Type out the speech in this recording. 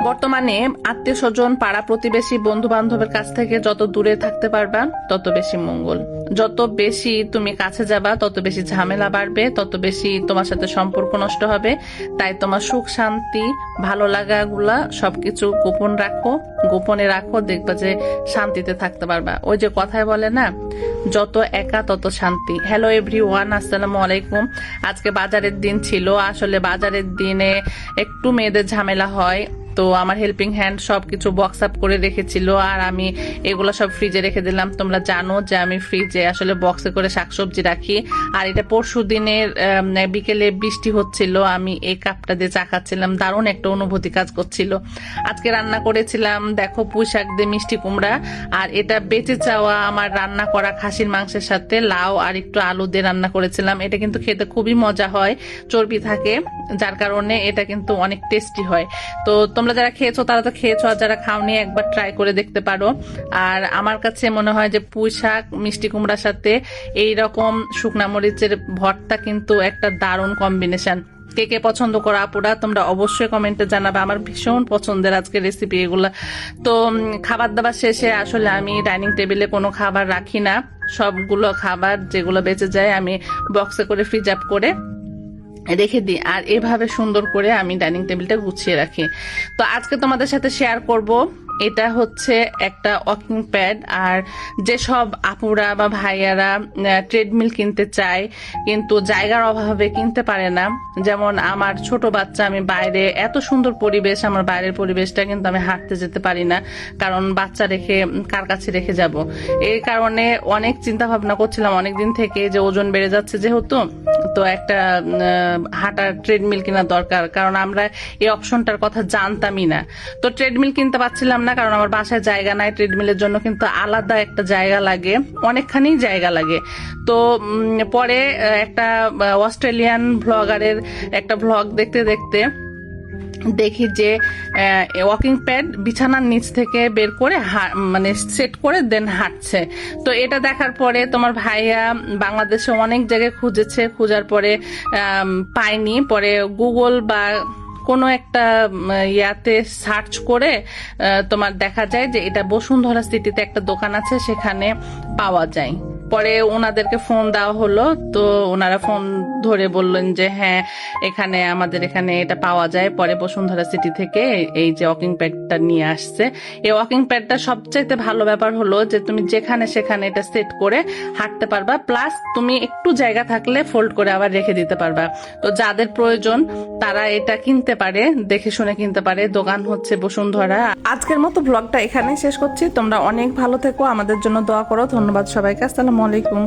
বর্তমানে আত্মীয় স্বজন, পাড়া প্রতিবেশী, বন্ধু বান্ধবের কাছ থেকে যত দূরে থাকতে পারবা তত বেশি মঙ্গল। যত বেশি তুমি কাছে যাবা তত বেশি ঝামেলা বাড়বে, তত বেশি তোমার সাথে সম্পর্ক নষ্ট হবে। তাই তোমার সুখ শান্তি ভালো লাগা গুলা সবকিছু গোপনে রাখো, দেখবা যে শান্তিতে থাকতে পারবা। ওই যে কথায় বলে না, যত একা তত শান্তি। হ্যালো এভরিওয়ান, আসসালামু আলাইকুম। আজকে বাজারের দিন ছিল। আসলে বাজারের দিনে একটু মেয়েদের ঝামেলা হয়, তো আমার হেল্পিং হ্যান্ড সবকিছু বক্স আপ করে রেখেছিল আর আমি এগুলো সব ফ্রিজে রেখে দিলাম। তোমরা জানো যে আমি ফ্রিজে আসলে বক্সে করে শাকসবজি রাখি। আর এটা পরশু দিনের বিকেলে বৃষ্টি হচ্ছিল, আমি এই কাপটা দিয়ে চা খাচ্ছিলাম, দারুণ একটা অনুভূতি কাজ করছিল। আজকে রান্না করেছিলাম দেখো পুঁই শাক দিয়ে মিষ্টি কুমড়া, আর এটা বেঁচে চাওয়া আমার রান্না করা খাসির মাংসের সাথে লাউ আর একটু আলু দিয়ে রান্না করেছিলাম। এটা কিন্তু খেতে খুবই মজা হয়, চর্বি থাকে যার কারণে এটা কিন্তু অনেক টেস্টি হয়। তো তোমরা যারা খেয়েছো তারা তো খেয়েছো, আর যারা খাওনি একবার ট্রাই করে দেখতে পারো। আর আমার কাছে মনে হয় যে পুঁই শাক মিষ্টি কুমড়ার সাথে এইরকম শুকনা মরিচের ভর্তা কিন্তু একটা দারুণ কম্বিনেশন। কে কে পছন্দ করো আপুরা, তোমরা অবশ্যই কমেন্টে জানাবে। আমার ভীষণ পছন্দের আজকে রেসিপি এগুলা। তো খাবার দাবার শেষে আসলে আমি ডাইনিং টেবিলে কোনো খাবার রাখি না, সবগুলো খাবার যেগুলো বেঁচে যায় আমি বক্সে করে ফ্রিজ আপ করে রেখে দিই, আর এভাবে সুন্দর করে আমি ডাইনিং টেবিলটা গুছিয়ে রাখি। তো আজকে তোমাদের সাথে শেয়ার করব, এটা হচ্ছে একটা ওয়াকিং প্যাড। আর যেসব আপুরা বা ভাইয়ারা ট্রেডমিল কিনতে চায় কিন্তু জায়গার অভাবে কিনতে পারে না, যেমন আমার ছোট বাচ্চা, আমি বাইরে এত সুন্দর পরিবেশ, আমার বাইরের পরিবেশটা কিন্তু আমি হাঁটতে যেতে পারি না, কারণ বাচ্চা রেখে কার কাছে রেখে যাব। এই কারণে অনেক চিন্তা ভাবনা করছিলাম অনেকদিন থেকে যে ওজন বেড়ে যাচ্ছে যেহেতু, তো একটা হাঁটার ট্রেডমিল কেনা দরকার, কারণ আমরা এই অপশনটার কথা জানতামই না। তো ট্রেডমিল কিনতে পারছিলাম না, কারণ আমার বাসায় জায়গা নাই। ট্রেডমিলের জন্য কিন্তু আলাদা একটা জায়গা লাগে, অনেকখানি জায়গা লাগে। তো পরে একটা অস্ট্রেলিয়ান ভ্লগারের একটা ভ্লগ দেখতে দেখতে দেখি যে ওয়াকিং প্যাড বিছানার নিচ থেকে বের করে মানে সেট করে দেন হাঁটছে। তো এটা দেখার পরে তোমার ভাইয়া বাংলাদেশে অনেক জায়গায় খুঁজেছে, খোঁজার পরে পায়নি, পরে গুগল বা কোনো একটা ইয়াতে সার্চ করে তোমার দেখা যায় যে এটা বসুন্ধরা সিটিতে একটা দোকান আছে, সেখানে পাওয়া যায়। পরে ওনাদেরকে ফোন দেওয়া হলো, তো ওনারা ফোন ধরে বললেন যে হ্যাঁ এখানে আমাদের এখানে এটা পাওয়া যায়। পরে বসুন্ধরা সিটি থেকে এই যে ওয়াকিং প্যাডটা নিয়ে আসছে। এই ওয়াকিং প্যাডটা সবচাইতে ভালো ব্যাপার হলো যে তুমি যেখানে সেখানে এটা সেট করে হাঁটতে পারবা, প্লাস তুমি একটু জায়গা থাকলে ফোল্ড করে আবার রেখে দিতে পারবা। তো যাদের প্রয়োজন তারা এটা কিনতে পারে, দেখে শুনে কিনতে পারে। দোকান হচ্ছে বসুন্ধরা। আজকের মতো ব্লগটা এখানে শেষ করছি। তোমরা অনেক ভালো থেকো, আমাদের জন্য দোয়া করো। ধন্যবাদ সবাইকে। আসসালামু আলাইকুম।